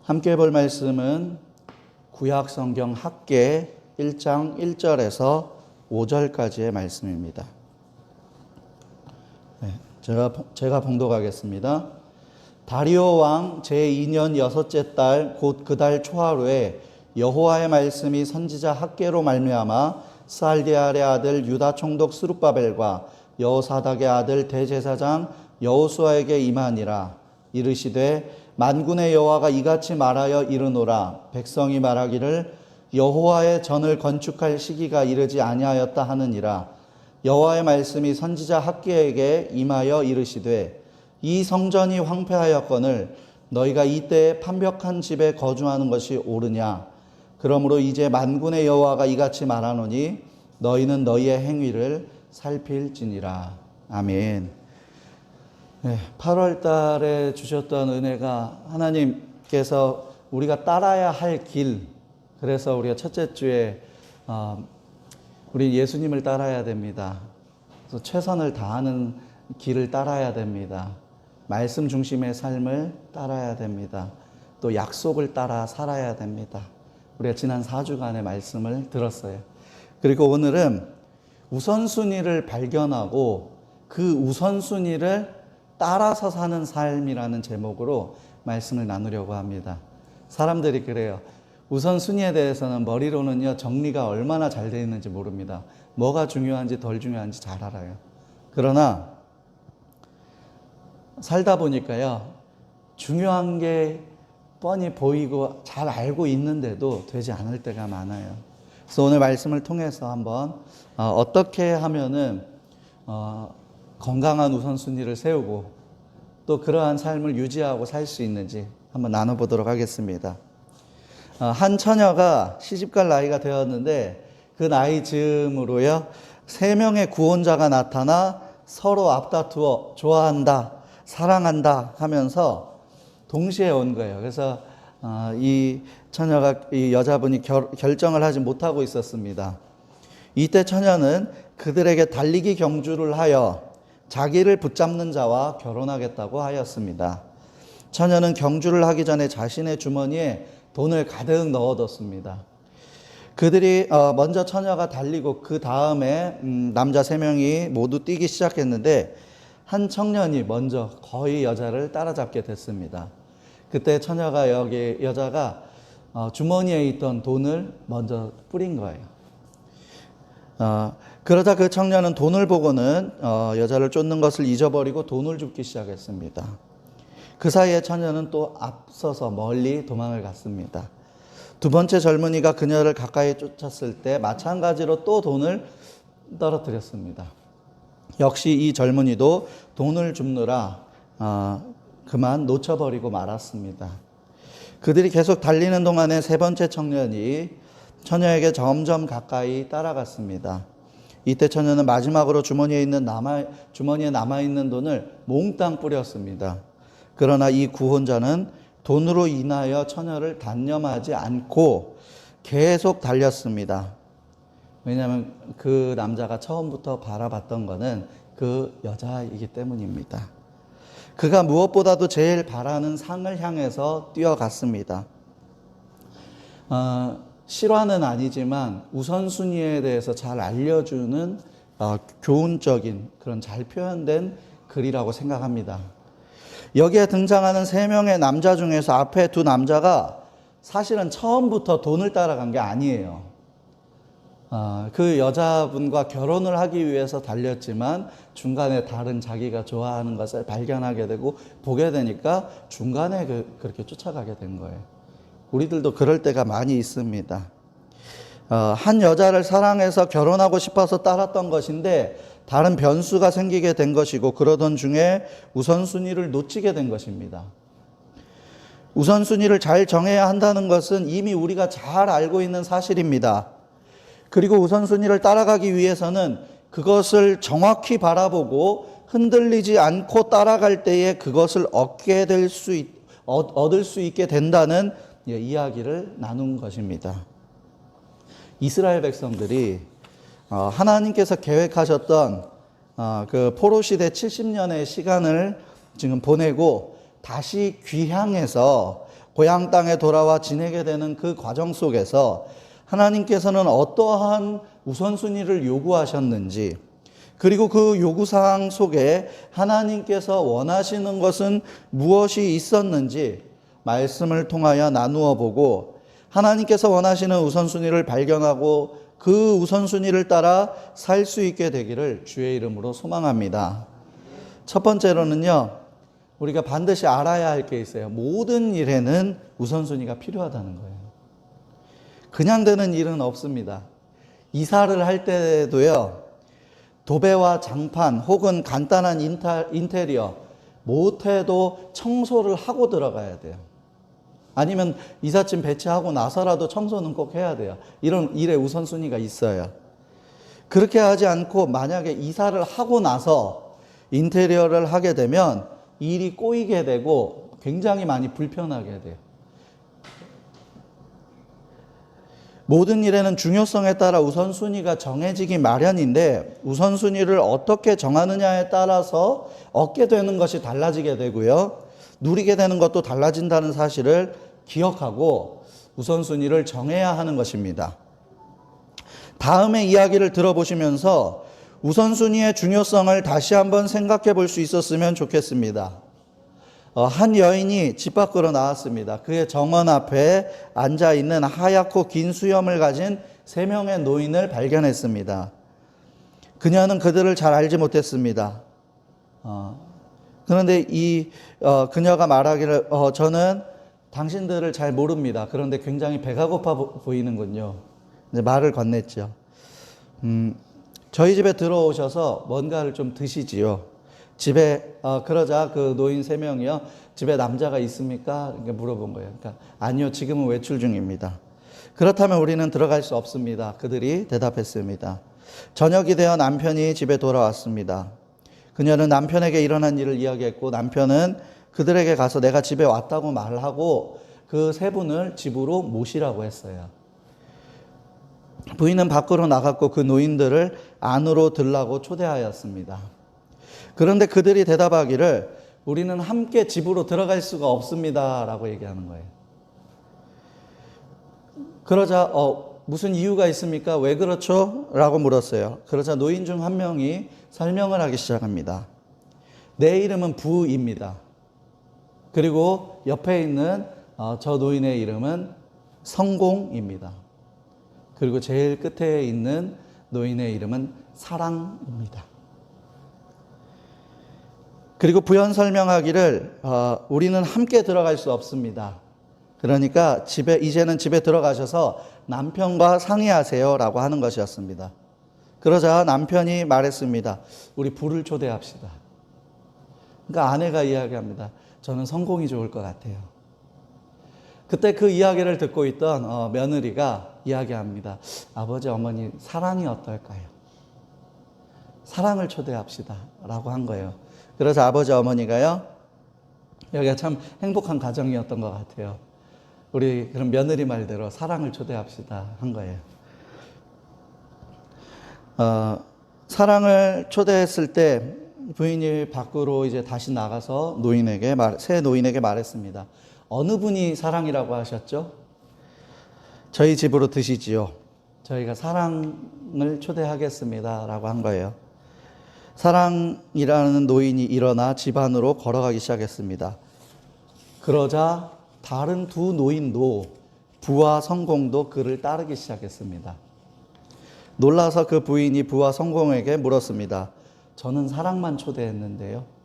함께 볼 말씀은 구약 성경 학개 1장 1절에서 5절까지의 말씀입니다. 제가 봉독하겠습니다. 다리오 왕 제2년 여섯째 달 곧 그 달 초하루에 여호와의 말씀이 선지자 학개로 말미암아 스알디엘의 아들 유다 총독 스룹바벨과 여호사닥의 아들 대제사장 여호수아에게 임하니라. 이르시되 만군의 여호와가 이같이 말하여 이르노라. 백성이 말하기를 여호와의 전을 건축할 시기가 이르지 아니하였다 하느니라. 여호와의 말씀이 선지자 학개에게 임하여 이르시되 이 성전이 황폐하였거늘 너희가 이때에 판벽한 집에 거주하는 것이 옳으냐. 그러므로 이제 만군의 여호와가 이같이 말하노니 너희는 너희의 행위를 살필지니라. 아멘. 8월 달에 주셨던 은혜가 하나님께서 우리가 따라야 할 길, 그래서 우리가 첫째 주에 우리 예수님을 따라야 됩니다. 그래서 최선을 다하는 길을 따라야 됩니다. 말씀 중심의 삶을 따라야 됩니다. 또 약속을 따라 살아야 됩니다. 우리가 지난 4주간의 말씀을 들었어요. 그리고 오늘은 우선순위를 발견하고 그 우선순위를 따라서 사는 삶이라는 제목으로 말씀을 나누려고 합니다. 사람들이 그래요. 우선순위에 대해서는 머리로는요, 정리가 얼마나 잘 되어 있는지 모릅니다. 뭐가 중요한지 덜 중요한지 잘 알아요. 그러나 살다 보니까요, 중요한 게 뻔히 보이고 잘 알고 있는데도 되지 않을 때가 많아요. 그래서 오늘 말씀을 통해서 한번 어떻게 하면은 건강한 우선순위를 세우고 또 그러한 삶을 유지하고 살 수 있는지 한번 나눠보도록 하겠습니다. 한 처녀가 시집갈 나이가 되었는데 그 나이 즈음으로요, 3명의 구원자가 나타나 서로 앞다투어 좋아한다, 사랑한다 하면서 동시에 온 거예요. 그래서 이 처녀가, 이 여자분이 결정을 하지 못하고 있었습니다. 이때 처녀는 그들에게 달리기 경주를 하여 자기를 붙잡는 자와 결혼하겠다고 하였습니다. 처녀는 경주를 하기 전에 자신의 주머니에 돈을 가득 넣어뒀습니다. 그들이 먼저 처녀가 달리고 그 다음에 남자 3명이 모두 뛰기 시작했는데 한 청년이 먼저 거의 여자를 따라잡게 됐습니다. 그때 여자가 주머니에 있던 돈을 먼저 뿌린 거예요. 그러자 그 청년은 돈을 보고는 여자를 쫓는 것을 잊어버리고 돈을 줍기 시작했습니다. 그 사이에 처녀는 또 앞서서 멀리 도망을 갔습니다. 두 번째 젊은이가 그녀를 가까이 쫓았을 때 마찬가지로 또 돈을 떨어뜨렸습니다. 역시 이 젊은이도 돈을 줍느라 그만 놓쳐버리고 말았습니다. 그들이 계속 달리는 동안에 세 번째 청년이 처녀에게 점점 가까이 따라갔습니다. 이때 처녀는 마지막으로 주머니에 남아있는 돈을 몽땅 뿌렸습니다. 그러나 이 구혼자는 돈으로 인하여 처녀를 단념하지 않고 계속 달렸습니다. 왜냐하면 그 남자가 처음부터 바라봤던 것은 그 여자이기 때문입니다. 그가 무엇보다도 제일 바라는 상을 향해서 뛰어갔습니다. 실화는 아니지만 우선순위에 대해서 잘 알려주는 교훈적인 그런 잘 표현된 글이라고 생각합니다. 여기에 등장하는 3명의 남자 중에서 앞에 두 남자가 사실은 처음부터 돈을 따라간 게 아니에요. 그 여자분과 결혼을 하기 위해서 달렸지만 중간에 다른 자기가 좋아하는 것을 발견하게 되고 보게 되니까 중간에 그렇게 쫓아가게 된 거예요. 우리들도 그럴 때가 많이 있습니다. 한 여자를 사랑해서 결혼하고 싶어서 따랐던 것인데 다른 변수가 생기게 된 것이고 그러던 중에 우선순위를 놓치게 된 것입니다. 우선순위를 잘 정해야 한다는 것은 이미 우리가 잘 알고 있는 사실입니다. 그리고 우선순위를 따라가기 위해서는 그것을 정확히 바라보고 흔들리지 않고 따라갈 때에 그것을 얻을 수 있게 된다는 이야기를 나눈 것입니다. 이스라엘 백성들이 하나님께서 계획하셨던 그 포로시대 70년의 시간을 지금 보내고 다시 귀향해서 고향 땅에 돌아와 지내게 되는 그 과정 속에서 하나님께서는 어떠한 우선순위를 요구하셨는지, 그리고 그 요구사항 속에 하나님께서 원하시는 것은 무엇이 있었는지 말씀을 통하여 나누어 보고, 하나님께서 원하시는 우선순위를 발견하고 그 우선순위를 따라 살 수 있게 되기를 주의 이름으로 소망합니다. 첫 번째로는요, 우리가 반드시 알아야 할 게 있어요. 모든 일에는 우선순위가 필요하다는 거예요. 그냥 되는 일은 없습니다. 이사를 할 때도요, 도배와 장판 혹은 간단한 인테리어 못해도 청소를 하고 들어가야 돼요. 아니면 이삿짐 배치하고 나서라도 청소는 꼭 해야 돼요. 이런 일의 우선순위가 있어요. 그렇게 하지 않고 만약에 이사를 하고 나서 인테리어를 하게 되면 일이 꼬이게 되고 굉장히 많이 불편하게 돼요. 모든 일에는 중요성에 따라 우선순위가 정해지기 마련인데, 우선순위를 어떻게 정하느냐에 따라서 얻게 되는 것이 달라지게 되고요, 누리게 되는 것도 달라진다는 사실을 기억하고 우선순위를 정해야 하는 것입니다. 다음의 이야기를 들어보시면서 우선순위의 중요성을 다시 한번 생각해 볼 수 있었으면 좋겠습니다. 한 여인이 집 밖으로 나왔습니다. 그의 정원 앞에 앉아있는 하얗고 긴 수염을 가진 3명의 노인을 발견했습니다. 그녀는 그들을 잘 알지 못했습니다. 그런데 그녀가 말하기를 저는 당신들을 잘 모릅니다. 그런데 굉장히 배가 고파 보이는군요. 이제 말을 건넸죠. 저희 집에 들어오셔서 뭔가를 좀 드시지요. 집에 그러자 그 노인 3명이요. 집에 남자가 있습니까? 이렇게 물어본 거예요. 그러니까 아니요, 지금은 외출 중입니다. 그렇다면 우리는 들어갈 수 없습니다. 그들이 대답했습니다. 저녁이 되어 남편이 집에 돌아왔습니다. 그녀는 남편에게 일어난 일을 이야기했고, 남편은 그들에게 가서 내가 집에 왔다고 말하고 그 3분을 집으로 모시라고 했어요. 부인은 밖으로 나갔고 그 노인들을 안으로 들라고 초대하였습니다. 그런데 그들이 대답하기를 우리는 함께 집으로 들어갈 수가 없습니다 라고 얘기하는 거예요. 그러자 무슨 이유가 있습니까? 왜 그렇죠? 라고 물었어요. 그러자 노인 중 한 명이 설명을 하기 시작합니다. 내 이름은 부입니다. 그리고 옆에 있는 저 노인의 이름은 성공입니다. 그리고 제일 끝에 있는 노인의 이름은 사랑입니다. 그리고 부연 설명하기를 우리는 함께 들어갈 수 없습니다. 그러니까 이제는 집에 들어가셔서 남편과 상의하세요 라고 하는 것이었습니다. 그러자 남편이 말했습니다. 우리 부를 초대합시다. 그러니까 아내가 이야기합니다. 저는 성공이 좋을 것 같아요. 그때 그 이야기를 듣고 있던 며느리가 이야기합니다. 아버지, 어머니, 사랑이 어떨까요? 사랑을 초대합시다 라고 한 거예요. 그래서 아버지, 어머니가요, 여기가 참 행복한 가정이었던 것 같아요. 우리 그럼 며느리 말대로 사랑을 초대합시다 한 거예요. 사랑을 초대했을 때 부인이 밖으로 이제 다시 나가서 새 노인에게 말했습니다. 어느 분이 사랑이라고 하셨죠? 저희 집으로 드시지요. 저희가 사랑을 초대하겠습니다 라고 한 거예요. 사랑이라는 노인이 일어나 집 안으로 걸어가기 시작했습니다. 그러자 다른 2 노인도, 부와 성공도 그를 따르기 시작했습니다. 놀라서 그 부인이 부와 성공에게 물었습니다. 저는 사랑만 초대했는데요.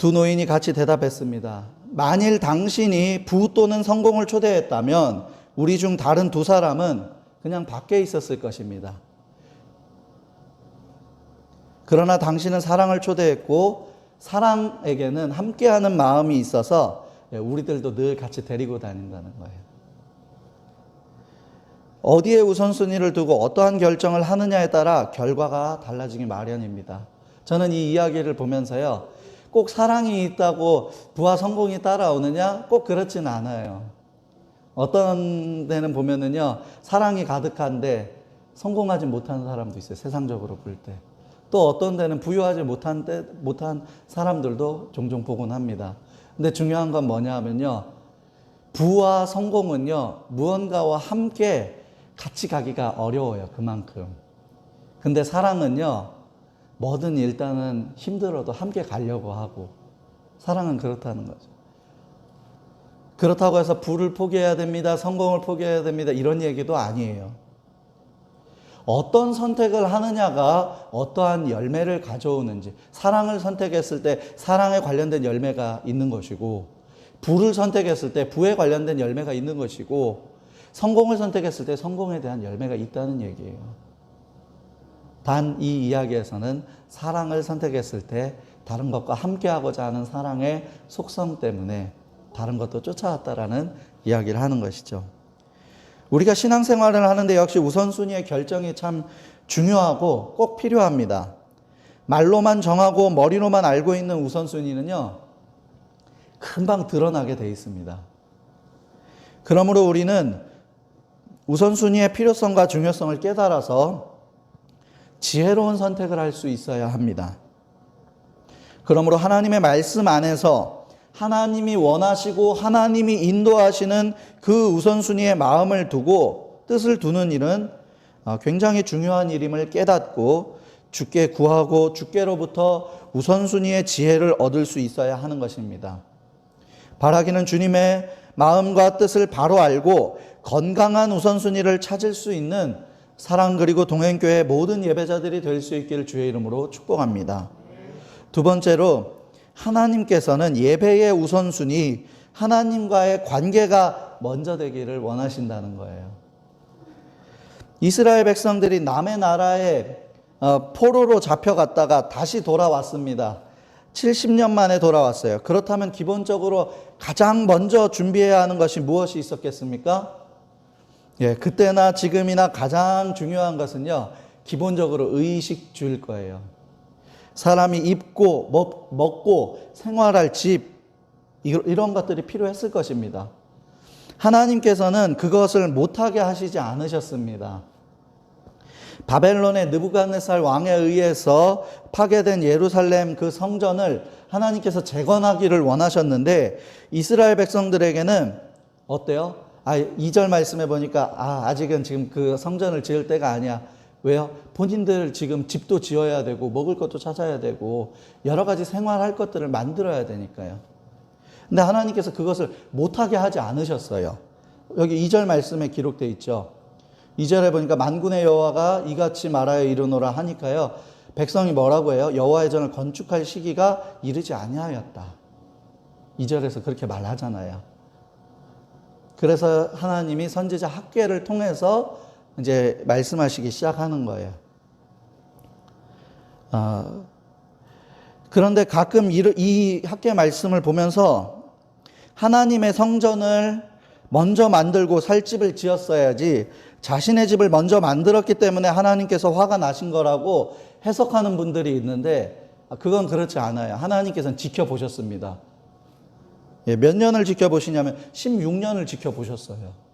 2 노인이 같이 대답했습니다. 만일 당신이 부 또는 성공을 초대했다면 우리 중 다른 2 사람은 그냥 밖에 있었을 것입니다. 그러나 당신은 사랑을 초대했고 사랑에게는 함께하는 마음이 있어서 우리들도 늘 같이 데리고 다닌다는 거예요. 어디에 우선순위를 두고 어떠한 결정을 하느냐에 따라 결과가 달라지기 마련입니다. 저는 이 이야기를 보면서요, 꼭 사랑이 있다고 부와 성공이 따라오느냐? 꼭 그렇진 않아요. 어떤 데는 보면은요, 사랑이 가득한데 성공하지 못하는 사람도 있어요. 세상적으로 볼 때. 또 어떤 데는 부유하지 못한 사람들도 종종 보곤 합니다. 근데 중요한 건 뭐냐 하면요. 부와 성공은요, 무언가와 함께 같이 가기가 어려워요. 그만큼. 근데 사랑은요, 뭐든 일단은 힘들어도 함께 가려고 하고, 사랑은 그렇다는 거죠. 그렇다고 해서 부를 포기해야 됩니다. 성공을 포기해야 됩니다. 이런 얘기도 아니에요. 어떤 선택을 하느냐가 어떠한 열매를 가져오는지, 사랑을 선택했을 때 사랑에 관련된 열매가 있는 것이고, 부를 선택했을 때 부에 관련된 열매가 있는 것이고, 성공을 선택했을 때 성공에 대한 열매가 있다는 얘기예요. 단 이 이야기에서는 사랑을 선택했을 때 다른 것과 함께하고자 하는 사랑의 속성 때문에 다른 것도 쫓아왔다라는 이야기를 하는 것이죠. 우리가 신앙생활을 하는데 역시 우선순위의 결정이 참 중요하고 꼭 필요합니다. 말로만 정하고 머리로만 알고 있는 우선순위는요, 금방 드러나게 돼 있습니다. 그러므로 우리는 우선순위의 필요성과 중요성을 깨달아서 지혜로운 선택을 할 수 있어야 합니다. 그러므로 하나님의 말씀 안에서 하나님이 원하시고 하나님이 인도하시는 그 우선순위에 마음을 두고 뜻을 두는 일은 굉장히 중요한 일임을 깨닫고 주께 구하고 주께로부터 우선순위의 지혜를 얻을 수 있어야 하는 것입니다. 바라기는 주님의 마음과 뜻을 바로 알고 건강한 우선순위를 찾을 수 있는 사랑 그리고 동행교회 모든 예배자들이 될 수 있기를 주의 이름으로 축복합니다. 두 번째로 하나님께서는 예배의 우선순위, 하나님과의 관계가 먼저 되기를 원하신다는 거예요. 이스라엘 백성들이 남의 나라에 포로로 잡혀갔다가 다시 돌아왔습니다. 70년 만에 돌아왔어요. 그렇다면 기본적으로 가장 먼저 준비해야 하는 것이 무엇이 있었겠습니까? 그때나 지금이나 가장 중요한 것은요, 기본적으로 의식주일 거예요. 사람이 입고 먹고 생활할 집, 이런 것들이 필요했을 것입니다. 하나님께서는 그것을 못하게 하시지 않으셨습니다. 바벨론의 느부갓네살 왕에 의해서 파괴된 예루살렘 그 성전을 하나님께서 재건하기를 원하셨는데 이스라엘 백성들에게는 어때요? 2절 말씀해 보니까 아직은 지금 그 성전을 지을 때가 아니야. 왜요? 본인들 지금 집도 지어야 되고 먹을 것도 찾아야 되고 여러 가지 생활할 것들을 만들어야 되니까요. 근데 하나님께서 그것을 못하게 하지 않으셨어요. 여기 2절 말씀에 기록되어 있죠. 2절에 보니까 만군의 여호와가 이같이 말하여 이르노라 하니까요. 백성이 뭐라고 해요? 여호와의 전을 건축할 시기가 이르지 아니하였다. 2절에서 그렇게 말하잖아요. 그래서 하나님이 선지자 학개를 통해서 이제 말씀하시기 시작하는 거예요. 그런데 가끔 이 학개 말씀을 보면서 하나님의 성전을 먼저 만들고 살 집을 지었어야지 자신의 집을 먼저 만들었기 때문에 하나님께서 화가 나신 거라고 해석하는 분들이 있는데 그건 그렇지 않아요. 하나님께서는 지켜보셨습니다. 몇 년을 지켜보시냐면 16년을 지켜보셨어요.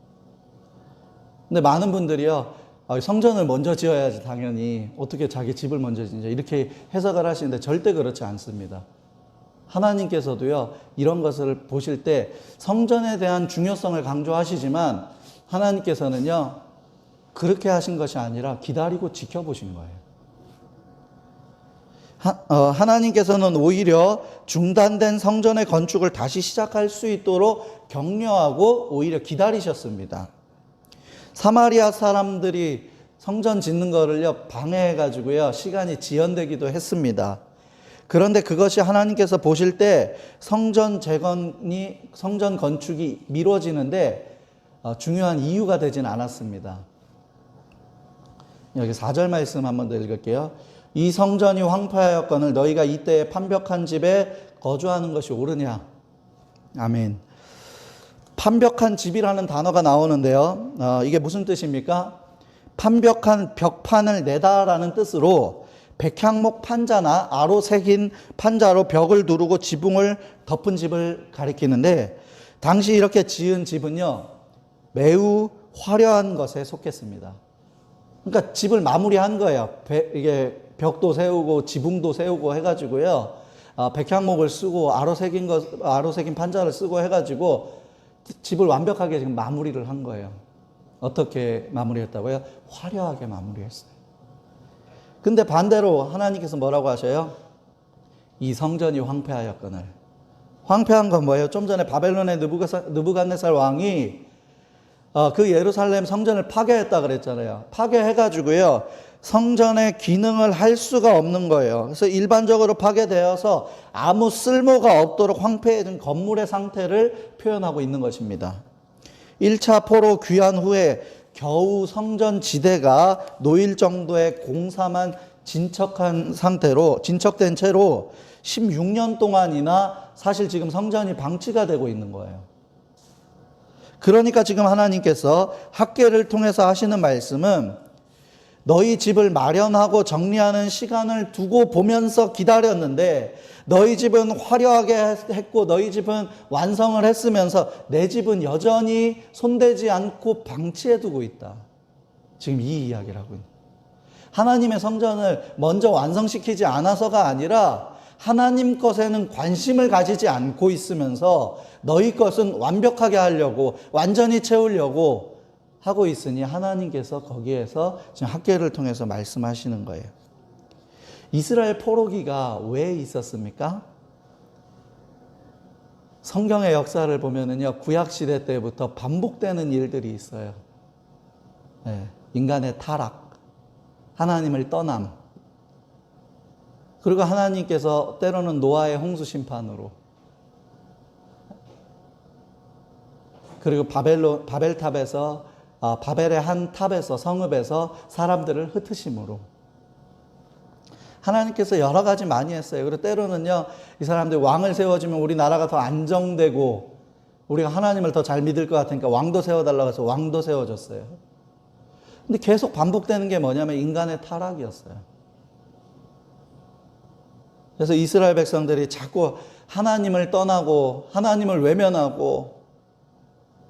근데 많은 분들이요, 성전을 먼저 지어야지 당연히 어떻게 자기 집을 먼저 짓냐 이렇게 해석을 하시는데 절대 그렇지 않습니다. 하나님께서도요, 이런 것을 보실 때 성전에 대한 중요성을 강조하시지만 하나님께서는요, 그렇게 하신 것이 아니라 기다리고 지켜보신 거예요. 하나님께서는 오히려 중단된 성전의 건축을 다시 시작할 수 있도록 격려하고 오히려 기다리셨습니다. 사마리아 사람들이 성전 짓는 거를요, 방해해가지고요, 시간이 지연되기도 했습니다. 그런데 그것이 하나님께서 보실 때 성전 건축이 미뤄지는데 중요한 이유가 되진 않았습니다. 여기 4절 말씀 한번 더 읽을게요. 이 성전이 황폐하였거늘 너희가 이때에 판벽한 집에 거주하는 것이 옳으냐. 아멘. 판벽한 집이라는 단어가 나오는데요. 이게 무슨 뜻입니까? 판벽한 벽판을 내다라는 뜻으로 백향목 판자나 아로 새긴 판자로 벽을 두르고 지붕을 덮은 집을 가리키는데 당시 이렇게 지은 집은요, 매우 화려한 것에 속했습니다. 그러니까 집을 마무리한 거예요. 이게 벽도 세우고 지붕도 세우고 해가지고요. 백향목을 쓰고 아로새긴 판자를 쓰고 해가지고 집을 완벽하게 지금 마무리를 한 거예요. 어떻게 마무리했다고요? 화려하게 마무리했어요. 근데 반대로 하나님께서 뭐라고 하셔요? 이 성전이 황폐하였거늘. 황폐한 건 뭐예요? 좀 전에 바벨론의 느부갓네살 왕이 그 예루살렘 성전을 파괴했다 그랬잖아요. 파괴해가지고요, 성전의 기능을 할 수가 없는 거예요. 그래서 일반적으로 파괴되어서 아무 쓸모가 없도록 황폐해진 건물의 상태를 표현하고 있는 것입니다. 1차 포로 귀환 후에 겨우 성전 지대가 놓일 정도의 공사만 진척된 채로 16년 동안이나 사실 지금 성전이 방치가 되고 있는 거예요. 그러니까 지금 하나님께서 학개를 통해서 하시는 말씀은 너희 집을 마련하고 정리하는 시간을 두고 보면서 기다렸는데 너희 집은 화려하게 했고 너희 집은 완성을 했으면서 내 집은 여전히 손대지 않고 방치해 두고 있다. 지금 이 이야기를 하고 있는 거예요. 하나님의 성전을 먼저 완성시키지 않아서가 아니라 하나님 것에는 관심을 가지지 않고 있으면서 너희 것은 완벽하게 하려고 완전히 채우려고 하고 있으니 하나님께서 거기에서 지금 학개를 통해서 말씀하시는 거예요. 이스라엘 포로기가 왜 있었습니까? 성경의 역사를 보면은요, 구약시대 때부터 반복되는 일들이 있어요. 네, 인간의 타락, 하나님을 떠남, 그리고 하나님께서 때로는 노아의 홍수 심판으로, 그리고 바벨탑에서 바벨의 한 탑에서 성읍에서 사람들을 흩으심으로 하나님께서 여러 가지 많이 했어요. 그리고 때로는요, 이 사람들 왕을 세워주면 우리 나라가 더 안정되고 우리가 하나님을 더 잘 믿을 것 같으니까 왕도 세워달라고 해서 왕도 세워줬어요. 근데 계속 반복되는 게 뭐냐면 인간의 타락이었어요. 그래서 이스라엘 백성들이 자꾸 하나님을 떠나고 하나님을 외면하고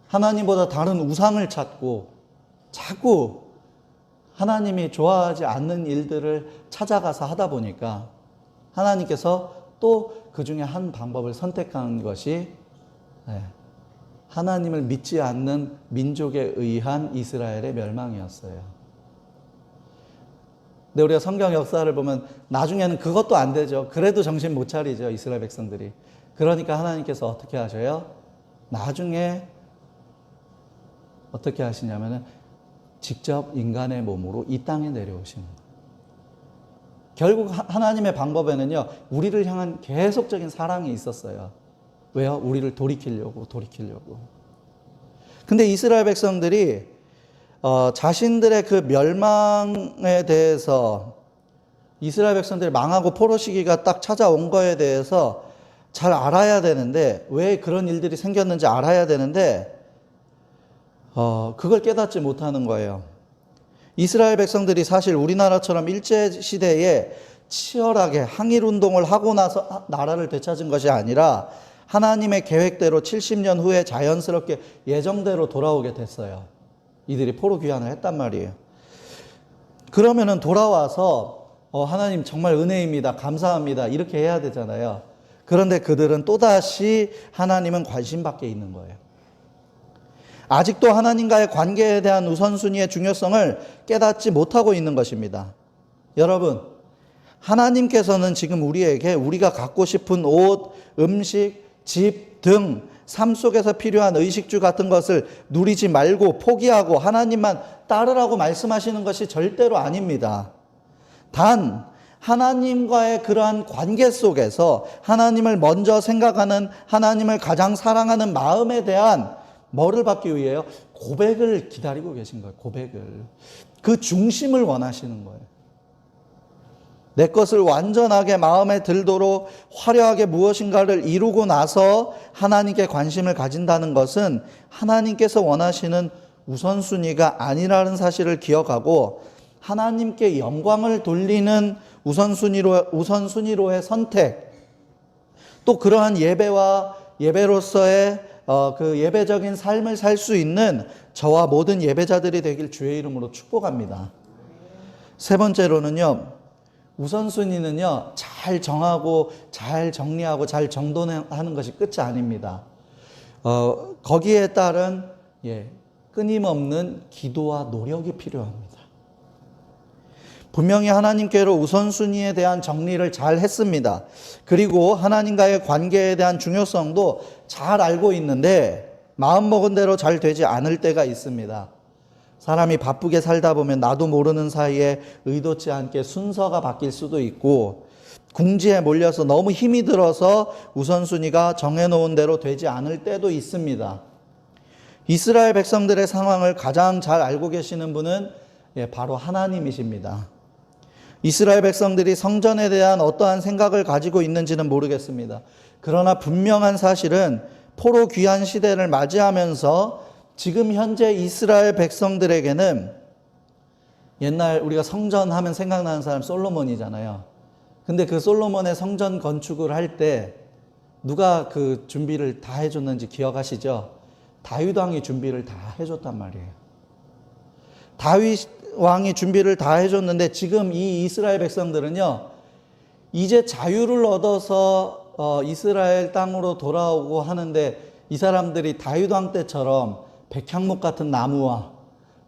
하나님보다 다른 우상을 찾고 자꾸 하나님이 좋아하지 않는 일들을 찾아가서 하다 보니까 하나님께서 또 그 중에 한 방법을 선택한 것이 하나님을 믿지 않는 민족에 의한 이스라엘의 멸망이었어요. 근데 우리가 성경 역사를 보면 나중에는 그것도 안 되죠. 그래도 정신 못 차리죠, 이스라엘 백성들이. 그러니까 하나님께서 어떻게 하셔요? 나중에 어떻게 하시냐면은 직접 인간의 몸으로 이 땅에 내려오시는 거예요. 결국 하나님의 방법에는요, 우리를 향한 계속적인 사랑이 있었어요. 왜요? 우리를 돌이키려고. 근데 이스라엘 백성들이 자신들의 그 멸망에 대해서, 이스라엘 백성들이 망하고 포로 시기가 딱 찾아온 거에 대해서 잘 알아야 되는데, 왜 그런 일들이 생겼는지 알아야 되는데 그걸 깨닫지 못하는 거예요. 이스라엘 백성들이 사실 우리나라처럼 일제시대에 치열하게 항일운동을 하고 나서 나라를 되찾은 것이 아니라 하나님의 계획대로 70년 후에 자연스럽게 예정대로 돌아오게 됐어요. 이들이 포로 귀환을 했단 말이에요. 그러면은 돌아와서 하나님 정말 은혜입니다, 감사합니다, 이렇게 해야 되잖아요. 그런데 그들은 또다시 하나님은 관심 밖에 있는 거예요. 아직도 하나님과의 관계에 대한 우선순위의 중요성을 깨닫지 못하고 있는 것입니다. 여러분, 하나님께서는 지금 우리에게 우리가 갖고 싶은 옷, 음식, 집 등 삶 속에서 필요한 의식주 같은 것을 누리지 말고 포기하고 하나님만 따르라고 말씀하시는 것이 절대로 아닙니다. 단 하나님과의 그러한 관계 속에서 하나님을 먼저 생각하는, 하나님을 가장 사랑하는 마음에 대한 뭐를 받기 위해요? 고백을 기다리고 계신 거예요. 고백을. 그 중심을 원하시는 거예요. 내 것을 완전하게 마음에 들도록 화려하게 무엇인가를 이루고 나서 하나님께 관심을 가진다는 것은 하나님께서 원하시는 우선순위가 아니라는 사실을 기억하고 하나님께 영광을 돌리는 우선순위로의 선택, 또 그러한 예배로서의 그 예배적인 삶을 살 수 있는 저와 모든 예배자들이 되길 주의 이름으로 축복합니다. 세 번째로는요, 우선순위는요, 잘 정하고, 잘 정리하고, 잘 정돈하는 것이 끝이 아닙니다. 거기에 따른, 끊임없는 기도와 노력이 필요합니다. 분명히 하나님께로 우선순위에 대한 정리를 잘 했습니다. 그리고 하나님과의 관계에 대한 중요성도 잘 알고 있는데, 마음먹은 대로 잘 되지 않을 때가 있습니다. 사람이 바쁘게 살다 보면 나도 모르는 사이에 의도치 않게 순서가 바뀔 수도 있고, 궁지에 몰려서 너무 힘이 들어서 우선순위가 정해놓은 대로 되지 않을 때도 있습니다. 이스라엘 백성들의 상황을 가장 잘 알고 계시는 분은 바로 하나님이십니다. 이스라엘 백성들이 성전에 대한 어떠한 생각을 가지고 있는지는 모르겠습니다. 그러나 분명한 사실은 포로 귀환 시대를 맞이하면서 지금 현재 이스라엘 백성들에게는, 옛날 우리가 성전 하면 생각나는 사람 솔로몬이잖아요. 근데 그 솔로몬의 성전 건축을 할 때 누가 그 준비를 다 해줬는지 기억하시죠? 다윗 왕이 준비를 다 해줬단 말이에요. 다윗 왕이 준비를 다 해줬는데, 지금 이 이스라엘 백성들은요, 이제 자유를 얻어서 이스라엘 땅으로 돌아오고 하는데, 이 사람들이 다윗 왕 때처럼 백향목 같은 나무와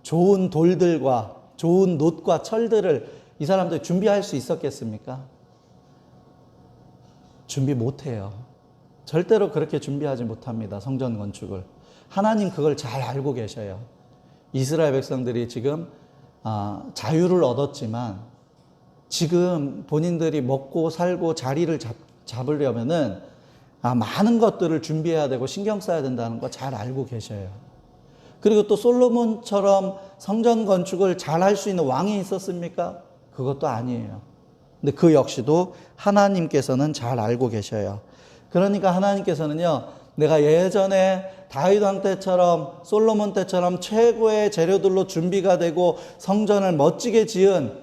좋은 돌들과 좋은 놋과 철들을 이 사람들이 준비할 수 있었겠습니까? 준비 못해요. 절대로 그렇게 준비하지 못합니다. 성전 건축을. 하나님 그걸 잘 알고 계셔요. 이스라엘 백성들이 지금 자유를 얻었지만, 지금 본인들이 먹고 살고 자리를 잡으려면은 많은 것들을 준비해야 되고 신경 써야 된다는 거 잘 알고 계셔요. 그리고 또 솔로몬처럼 성전 건축을 잘 할 수 있는 왕이 있었습니까? 그것도 아니에요. 근데 그 역시도 하나님께서는 잘 알고 계셔요. 그러니까 하나님께서는요, 내가 예전에 다윗 왕 때처럼 솔로몬 때처럼 최고의 재료들로 준비가 되고 성전을 멋지게 지은,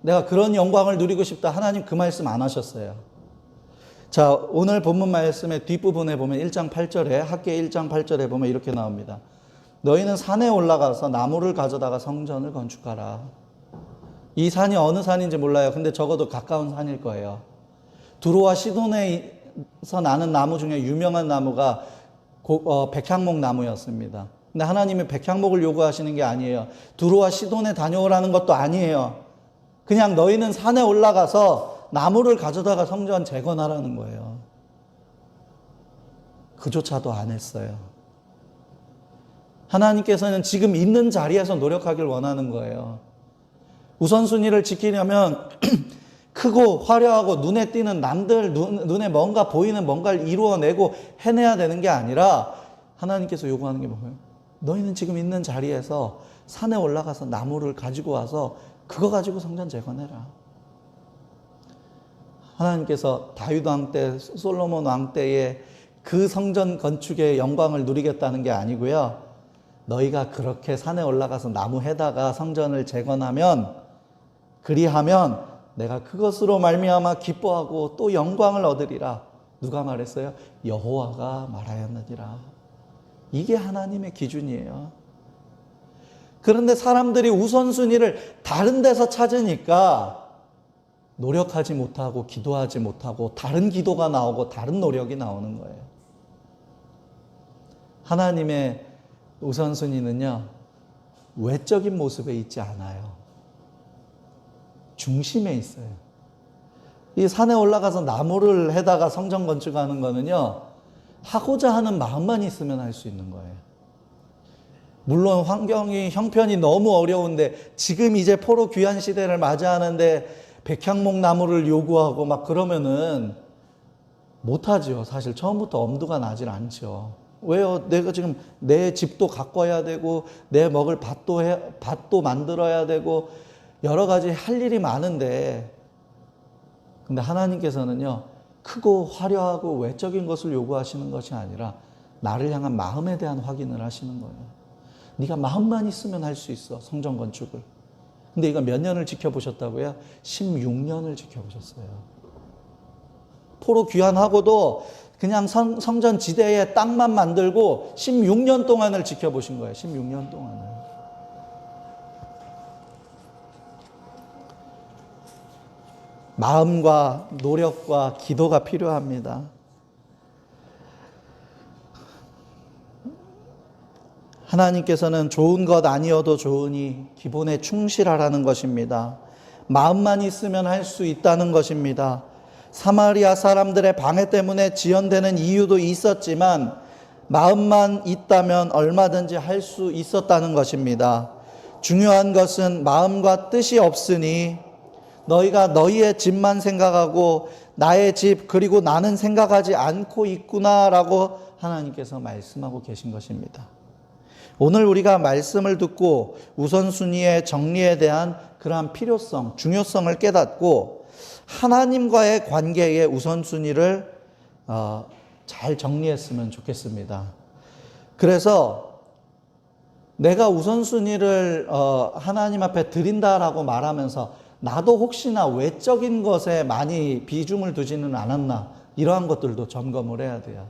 내가 그런 영광을 누리고 싶다. 하나님 그 말씀 안 하셨어요. 자, 오늘 본문 말씀의 뒷부분에 보면 1장 8절에, 학계 1장 8절에 보면 이렇게 나옵니다. 너희는 산에 올라가서 나무를 가져다가 성전을 건축하라. 이 산이 어느 산인지 몰라요. 근데 적어도 가까운 산일 거예요. 두로와 시돈에서 나는 나무 중에 유명한 나무가 백향목 나무였습니다. 근데 하나님이 백향목을 요구하시는 게 아니에요. 두로와 시돈에 다녀오라는 것도 아니에요. 그냥 너희는 산에 올라가서 나무를 가져다가 성전 재건하라는 거예요. 그조차도 안 했어요. 하나님께서는 지금 있는 자리에서 노력하길 원하는 거예요. 우선순위를 지키려면 크고 화려하고 눈에 띄는 남들 눈에 뭔가 보이는 뭔가를 이루어내고 해내야 되는 게 아니라, 하나님께서 요구하는 게 뭐예요? 너희는 지금 있는 자리에서 산에 올라가서 나무를 가지고 와서 그거 가지고 성전 재건해라. 하나님께서 다윗 왕 때, 솔로몬 왕 때에 그 성전 건축의 영광을 누리겠다는 게 아니고요. 너희가 그렇게 산에 올라가서 나무 해다가 성전을 재건하면, 그리하면 내가 그것으로 말미암아 기뻐하고 또 영광을 얻으리라. 누가 말했어요? 여호와가 말하였느니라. 이게 하나님의 기준이에요. 그런데 사람들이 우선순위를 다른 데서 찾으니까 노력하지 못하고 기도하지 못하고 다른 기도가 나오고 다른 노력이 나오는 거예요. 하나님의 우선순위는요, 외적인 모습에 있지 않아요. 중심에 있어요. 이 산에 올라가서 나무를 해다가 성전 건축하는 거는요, 하고자 하는 마음만 있으면 할 수 있는 거예요. 물론 환경이, 형편이 너무 어려운데, 지금 이제 포로 귀환 시대를 맞이하는데 백향목 나무를 요구하고 막 그러면은 못하죠. 사실 처음부터 엄두가 나질 않죠. 왜요? 내가 지금 내 집도 가꿔야 되고, 내 먹을 밭도 만들어야 되고, 여러 가지 할 일이 많은데, 근데 하나님께서는요, 크고 화려하고 외적인 것을 요구하시는 것이 아니라 나를 향한 마음에 대한 확인을 하시는 거예요. 네가 마음만 있으면 할 수 있어, 성전 건축을. 근데 이거 몇 년을 지켜보셨다고요? 16년을 지켜보셨어요. 포로 귀환하고도 그냥 성전 지대에 땅만 만들고 16년 동안을 지켜보신 거예요. 16년 동안을. 마음과 노력과 기도가 필요합니다. 하나님께서는 좋은 것 아니어도 좋으니 기본에 충실하라는 것입니다. 마음만 있으면 할 수 있다는 것입니다. 사마리아 사람들의 방해 때문에 지연되는 이유도 있었지만 마음만 있다면 얼마든지 할 수 있었다는 것입니다. 중요한 것은 마음과 뜻이 없으니 너희가 너희의 집만 생각하고 나의 집 그리고 나는 생각하지 않고 있구나라고 하나님께서 말씀하고 계신 것입니다. 오늘 우리가 말씀을 듣고 우선순위의 정리에 대한 그러한 필요성, 중요성을 깨닫고 하나님과의 관계의 우선순위를 잘 정리했으면 좋겠습니다. 그래서 내가 우선순위를 하나님 앞에 드린다라고 말하면서 나도 혹시나 외적인 것에 많이 비중을 두지는 않았나, 이러한 것들도 점검을 해야 돼요.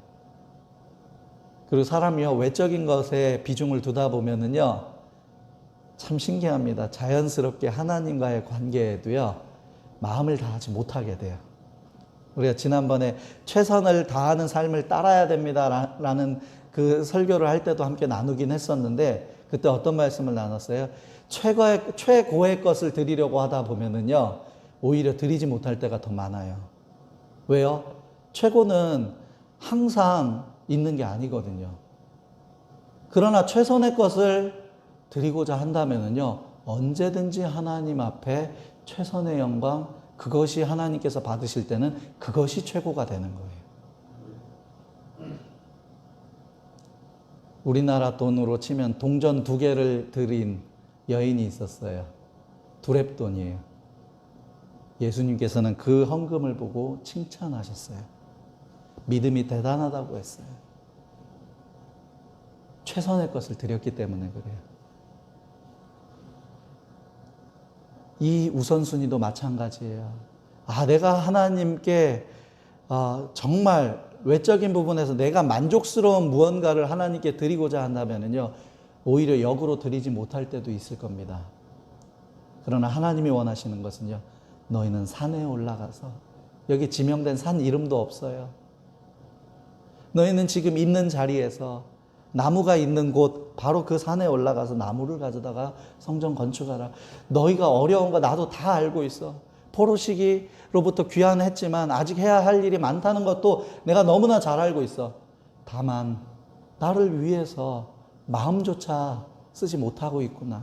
그리고 사람이요, 외적인 것에 비중을 두다 보면은요, 참 신기합니다. 자연스럽게 하나님과의 관계에도요, 마음을 다하지 못하게 돼요. 우리가 지난번에 최선을 다하는 삶을 따라야 됩니다라는 그 설교를 할 때도 함께 나누긴 했었는데, 그때 어떤 말씀을 나눴어요? 최고의 것을 드리려고 하다 보면은요, 오히려 드리지 못할 때가 더 많아요. 왜요? 최고는 항상 있는 게 아니거든요. 그러나 최선의 것을 드리고자 한다면은요, 언제든지 하나님 앞에 최선의 영광, 그것이 하나님께서 받으실 때는 그것이 최고가 되는 거예요. 우리나라 돈으로 치면 동전 2개를 드린 여인이 있었어요. 두렙돈이에요. 예수님께서는 그 헌금을 보고 칭찬하셨어요. 믿음이 대단하다고 했어요. 최선의 것을 드렸기 때문에 그래요. 이 우선순위도 마찬가지예요. 내가 하나님께 정말 외적인 부분에서 내가 만족스러운 무언가를 하나님께 드리고자 한다면요, 오히려 역으로 드리지 못할 때도 있을 겁니다. 그러나 하나님이 원하시는 것은요, 너희는 산에 올라가서, 여기 지명된 산 이름도 없어요. 너희는 지금 있는 자리에서 나무가 있는 곳, 바로 그 산에 올라가서 나무를 가져다가 성전 건축하라. 너희가 어려운 거 나도 다 알고 있어. 포로시기로부터 귀환했지만 아직 해야 할 일이 많다는 것도 내가 너무나 잘 알고 있어. 다만 나를 위해서 마음조차 쓰지 못하고 있구나.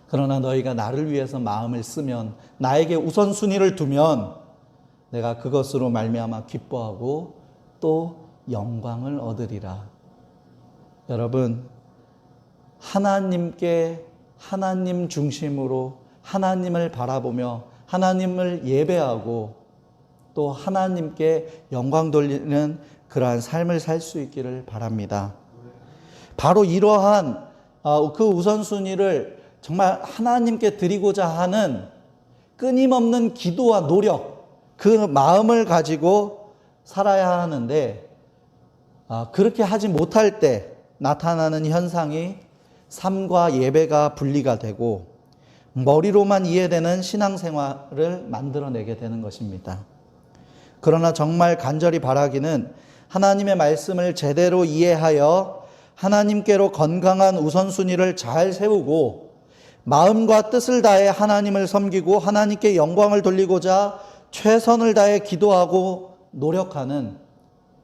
그러나 너희가 나를 위해서 마음을 쓰면, 나에게 우선순위를 두면 내가 그것으로 말미암아 기뻐하고 또 영광을 얻으리라. 여러분, 하나님께 하나님 중심으로 하나님을 바라보며 하나님을 예배하고 또 하나님께 영광 돌리는 그러한 삶을 살 수 있기를 바랍니다. 바로 이러한 그 우선순위를 정말 하나님께 드리고자 하는 끊임없는 기도와 노력, 그 마음을 가지고 살아야 하는데, 그렇게 하지 못할 때 나타나는 현상이 삶과 예배가 분리가 되고 머리로만 이해되는 신앙생활을 만들어내게 되는 것입니다. 그러나 정말 간절히 바라기는 하나님의 말씀을 제대로 이해하여 하나님께로 건강한 우선순위를 잘 세우고 마음과 뜻을 다해 하나님을 섬기고 하나님께 영광을 돌리고자 최선을 다해 기도하고 노력하는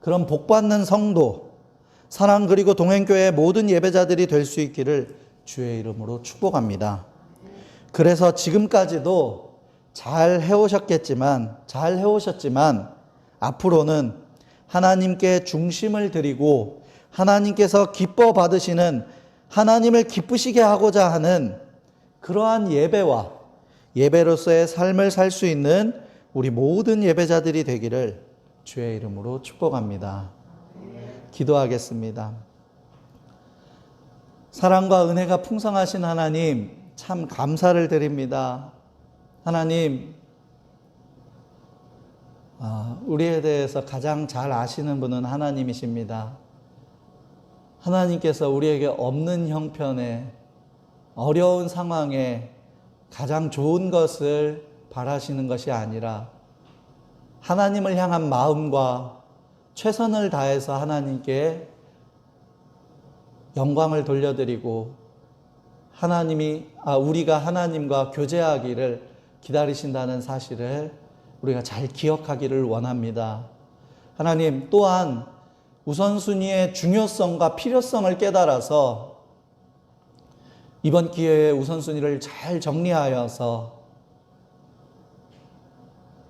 그런 복받는 성도, 사랑 그리고 동행교회의 모든 예배자들이 될 수 있기를 주의 이름으로 축복합니다. 그래서 지금까지도 잘 해오셨지만 앞으로는 하나님께 중심을 드리고 하나님께서 기뻐 받으시는, 하나님을 기쁘시게 하고자 하는 그러한 예배와 예배로서의 삶을 살 수 있는 우리 모든 예배자들이 되기를 주의 이름으로 축복합니다. 기도하겠습니다. 사랑과 은혜가 풍성하신 하나님, 참 감사를 드립니다. 하나님, 우리에 대해서 가장 잘 아시는 분은 하나님이십니다. 하나님께서 우리에게 없는 형편에, 어려운 상황에 가장 좋은 것을 바라시는 것이 아니라 하나님을 향한 마음과 최선을 다해서 하나님께 영광을 돌려드리고 우리가 하나님과 교제하기를 기다리신다는 사실을 우리가 잘 기억하기를 원합니다. 하나님 또한 우선순위의 중요성과 필요성을 깨달아서 이번 기회에 우선순위를 잘 정리하여서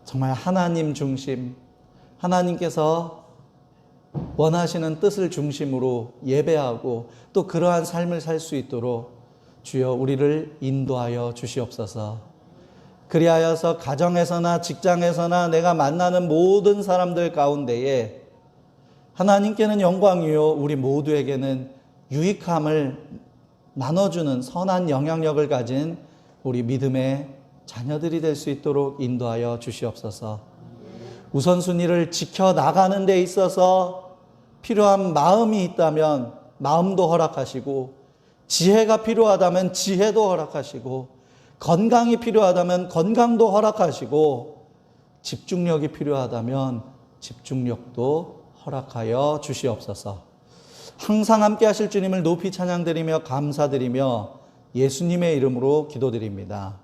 정말 하나님 중심, 하나님께서 원하시는 뜻을 중심으로 예배하고 또 그러한 삶을 살 수 있도록 주여 우리를 인도하여 주시옵소서. 그리하여서 가정에서나 직장에서나 내가 만나는 모든 사람들 가운데에 하나님께는 영광이요 우리 모두에게는 유익함을 나눠주는 선한 영향력을 가진 우리 믿음의 자녀들이 될 수 있도록 인도하여 주시옵소서. 우선순위를 지켜나가는 데 있어서 필요한 마음이 있다면 마음도 허락하시고, 지혜가 필요하다면 지혜도 허락하시고, 건강이 필요하다면 건강도 허락하시고, 집중력이 필요하다면 집중력도 허락하여 주시옵소서. 항상 함께 하실 주님을 높이 찬양드리며 감사드리며 예수님의 이름으로 기도드립니다.